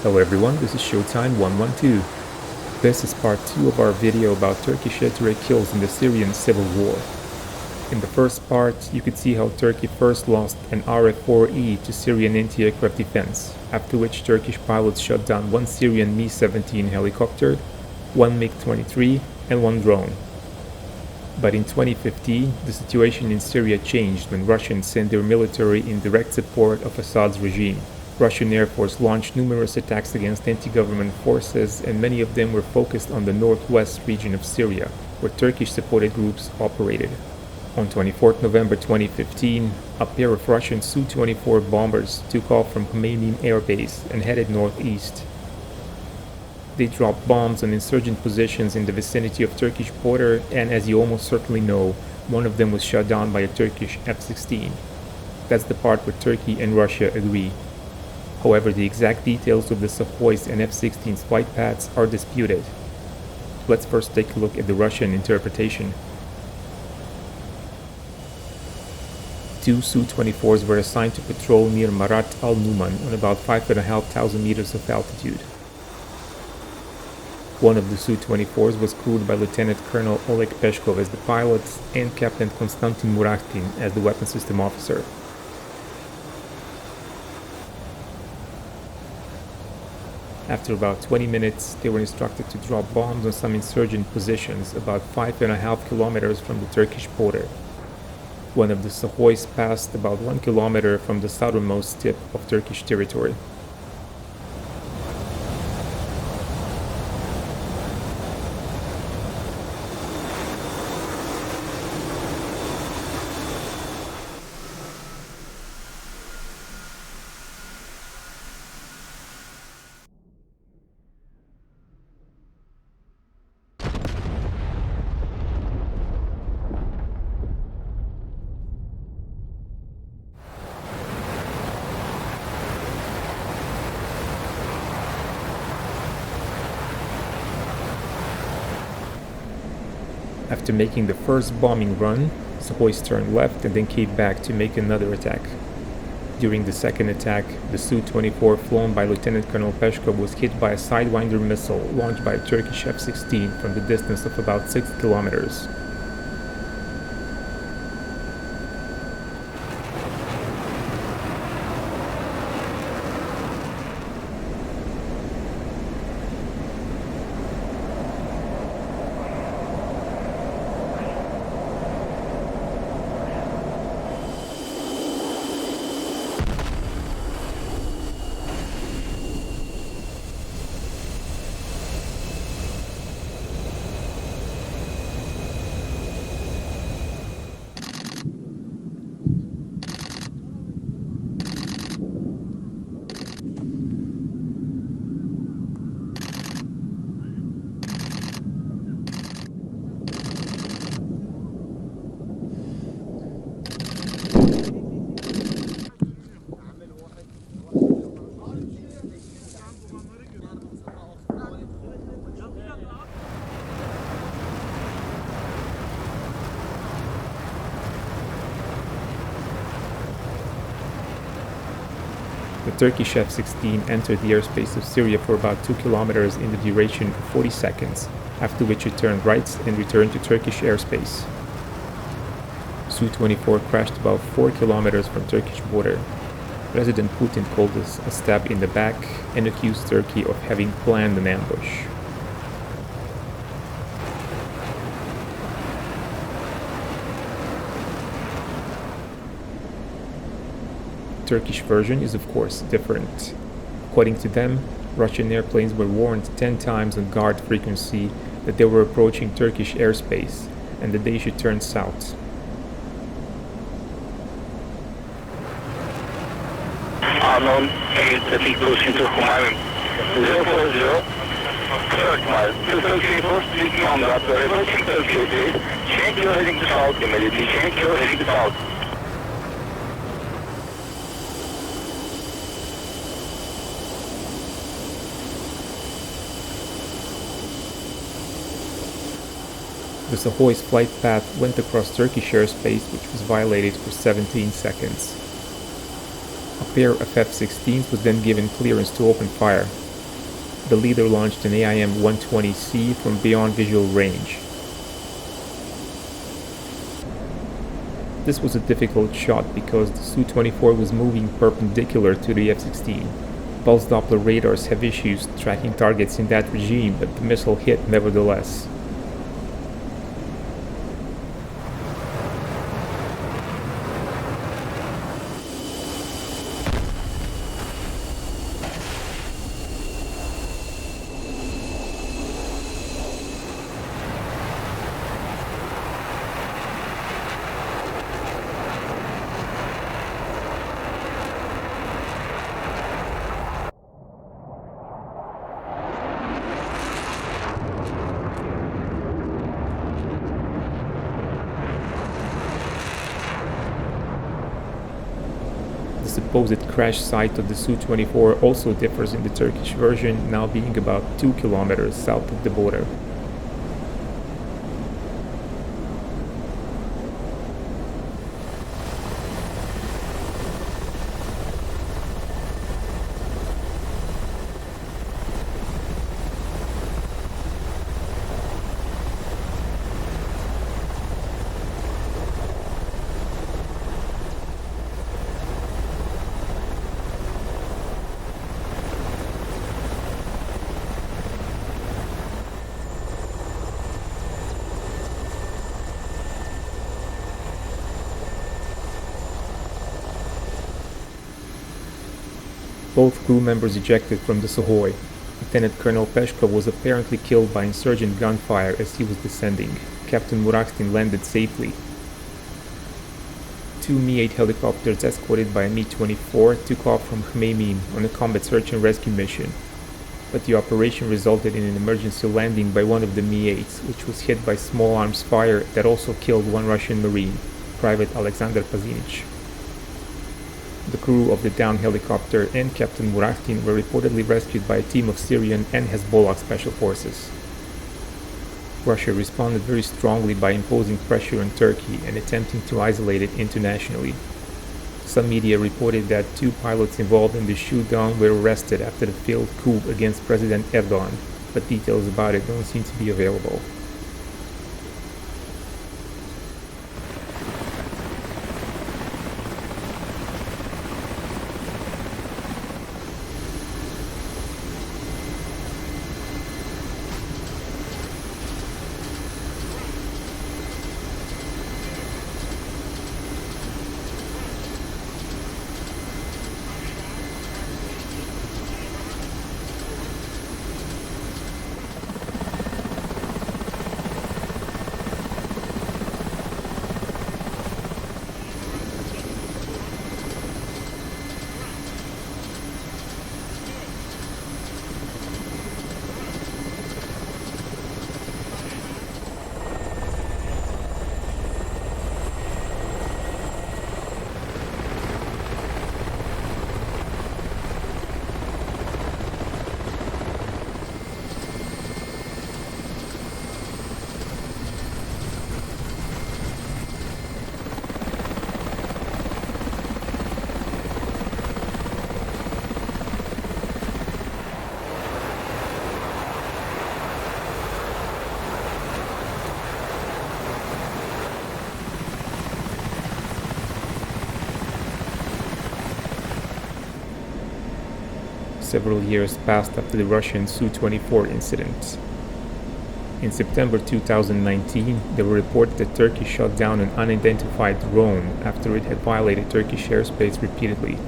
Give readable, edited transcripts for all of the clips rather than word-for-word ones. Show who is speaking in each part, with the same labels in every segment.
Speaker 1: Hello everyone, this is Showtime 112. This is part 2 of our video about Turkish air-to-air kills in the Syrian civil war. In the first part, you could see how Turkey first lost an RF-4E to Syrian anti-aircraft defense, after which Turkish pilots shot down one Syrian Mi-17 helicopter, one MiG-23, and one drone. But in 2015, the situation in Syria changed when Russians sent their military in direct support of Assad's regime. Russian Air Force launched numerous attacks against anti-government forces, and many of them were focused on the northwest region of Syria, where Turkish-supported groups operated. On 24 November 2015, a pair of Russian Su-24 bombers took off from Khomeini Air Base and headed northeast. They dropped bombs on insurgent positions in the vicinity of Turkish border, and as you almost certainly know, one of them was shot down by a Turkish F-16. That's the part where Turkey and Russia agree. However, the exact details of the Suhois and F-16's flight paths are disputed. Let's first take a look at the Russian interpretation. Two Su-24s were assigned to patrol near Marat al-Numan on about 5,500 meters of altitude. One of the Su-24s was crewed by Lieutenant Colonel Oleg Peshkov as the pilot and Captain Konstantin Murakhtin as the weapons system officer. After about 20 minutes, they were instructed to drop bombs on some insurgent positions about 5.5 kilometers from the Turkish border. One of the Suhois passed about 1 kilometer from the southernmost tip of Turkish territory. After making the first bombing run, Suhois turned left and then came back to make another attack. During the second attack, the Su-24 flown by Lieutenant Colonel Peshkov was hit by a Sidewinder missile launched by a Turkish F-16 from the distance of about 6 kilometers. The Turkish F-16 entered the airspace of Syria for about 2 kilometers in the duration of 40 seconds, after which it turned right and returned to Turkish airspace. Su-24 crashed about 4 kilometers from Turkish border. President Putin called this a stab in the back and accused Turkey of having planned an ambush. Turkish version is of course different. According to them, Russian airplanes were warned 10 times on guard frequency that they were approaching Turkish airspace and that they should turn south.
Speaker 2: Unknown air traffic goes into Khomeini 040 third mile 234 speaking on that approaching Turkish airspace. Change your heading to south immediately. Change your heading to south.
Speaker 1: The Suhoi's flight path went across Turkish airspace, which was violated for 17 seconds. A pair of F-16s was then given clearance to open fire, the leader launched an AIM-120C from beyond visual range. This was a difficult shot because the Su-24 was moving perpendicular to the F-16. Pulse Doppler radars have issues tracking targets in that regime, but the missile hit nevertheless. The supposed crash site of the Su-24 also differs in the Turkish version, now being about 2 kilometers south of the border. Both crew members ejected from the Sukhoi. Lieutenant Colonel Peshkov was apparently killed by insurgent gunfire as he was descending. Captain Murakhtin landed safely. Two Mi-8 helicopters escorted by a Mi-24 took off from Khmeimim on a combat search and rescue mission. But the operation resulted in an emergency landing by one of the Mi-8s, which was hit by small arms fire that also killed one Russian Marine, Private Alexander Pazinich. The crew of the downed helicopter and Captain Murakhtin were reportedly rescued by a team of Syrian and Hezbollah special forces. Russia responded very strongly by imposing pressure on Turkey and attempting to isolate it internationally. Some media reported that 2 pilots involved in the Shootdown were arrested after the failed coup against President Erdogan, but details about it don't seem to be available. Several years passed after the Russian Su-24 incident. In September 2019, there were reports that Turkey shot down an unidentified drone after it had violated Turkish airspace repeatedly.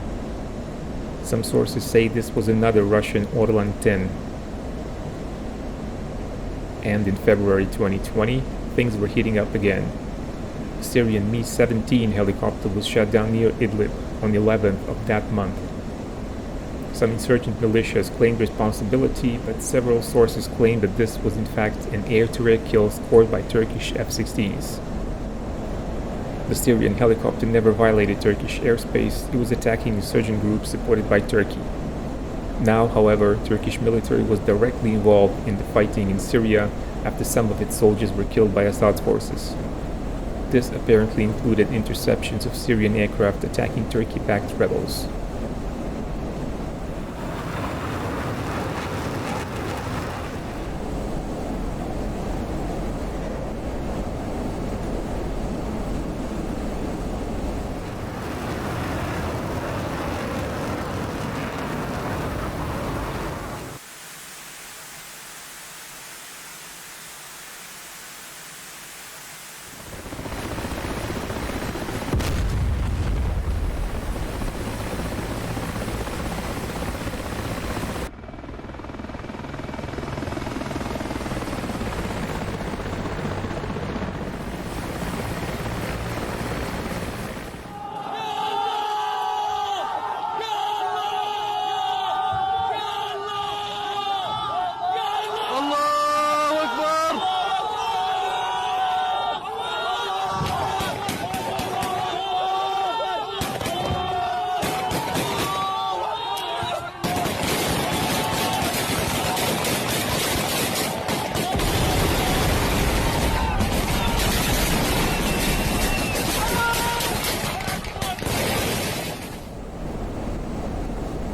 Speaker 1: Some sources say this was another Russian Orlan 10. And in February 2020, things were heating up again. A Syrian Mi-17 helicopter was shot down near Idlib on the 11th of that month. Some insurgent militias claimed responsibility, but several sources claimed that this was in fact an air-to-air kill scored by Turkish F-16s. The Syrian helicopter never violated Turkish airspace, it was attacking insurgent groups supported by Turkey. Now, however, Turkish military was directly involved in the fighting in Syria after some of its soldiers were killed by Assad's forces. This apparently included interceptions of Syrian aircraft attacking Turkey-backed rebels.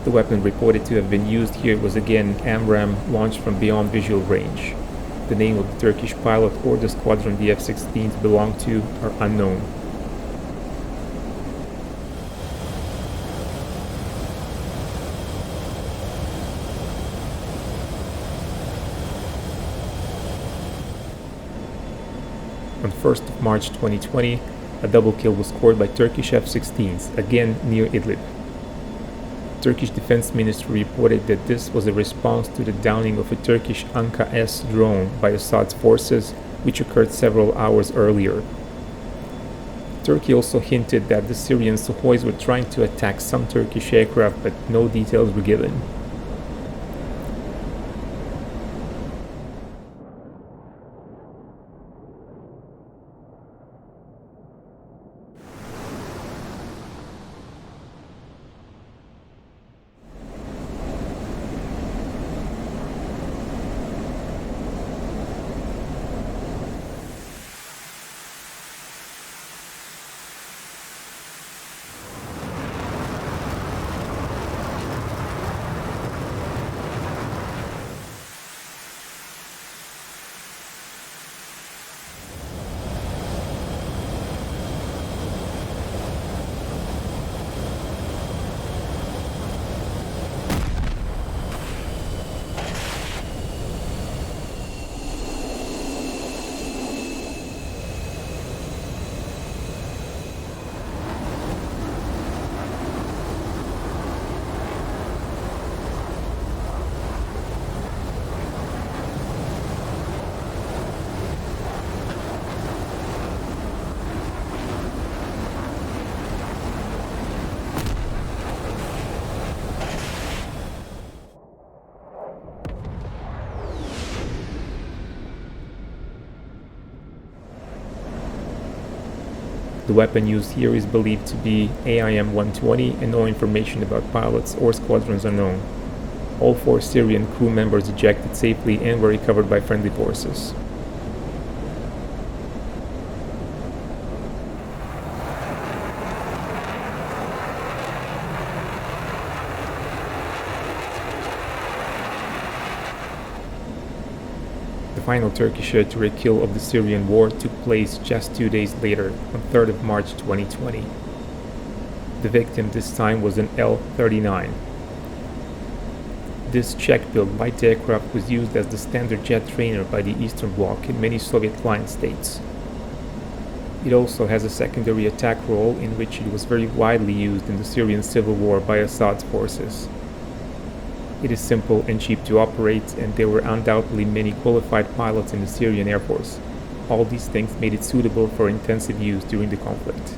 Speaker 1: The weapon reported to have been used here was again AMRAAM launched from beyond visual range. The name of the Turkish pilot or the squadron the F-16s belonged to are unknown. On 1st of March 2020, a double kill was scored by Turkish F-16s, again near Idlib. Turkish Defense Ministry reported that this was a response to the downing of a Turkish Anka-S drone by Assad's forces, which occurred several hours earlier. Turkey also hinted that the Syrian Suhois were trying to attack some Turkish aircraft, but no details were given. The weapon used here is believed to be AIM-120 and no information about pilots or squadrons are known. All 4 Syrian crew members ejected safely and were recovered by friendly forces. The final Turkish air-to-air kill of the Syrian war took place just 2 days later, on 3rd of March 2020. The victim this time was an L-39. This Czech-built light aircraft was used as the standard jet trainer by the Eastern Bloc in many Soviet client states. It also has a secondary attack role in which it was very widely used in the Syrian civil war by Assad's forces. It is simple and cheap to operate, and there were undoubtedly many qualified pilots in the Syrian Air Force. All these things made it suitable for intensive use during the conflict.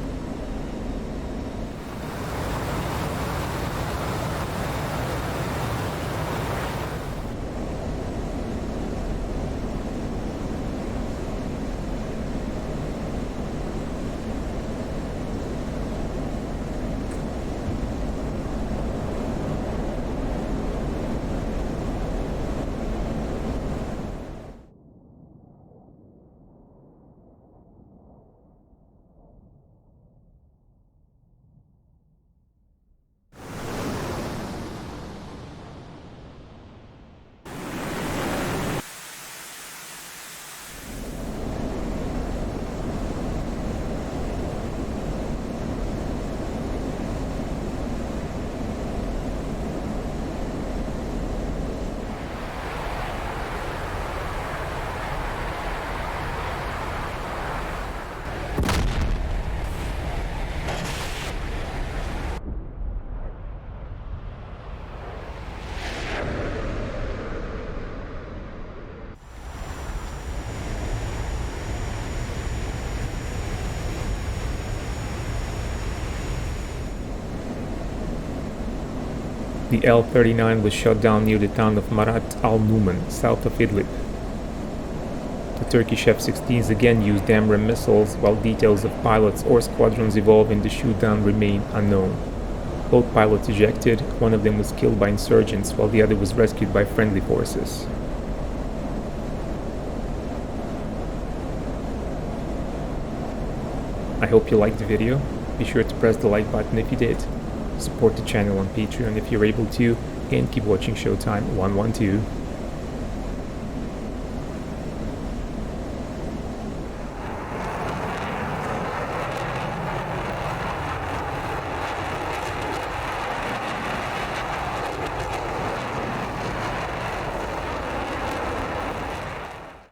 Speaker 1: The L-39 was shot down near the town of Marat al-Numan, south of Idlib. The Turkish F-16s again used AMRAAM missiles, while details of pilots or squadrons involved in the shootdown remain unknown. Both pilots ejected, one of them was killed by insurgents, while the other was rescued by friendly forces. I hope you liked the video. Be sure to press the like button if you did. Support the channel on Patreon if you're able to, and keep watching Showtime 112.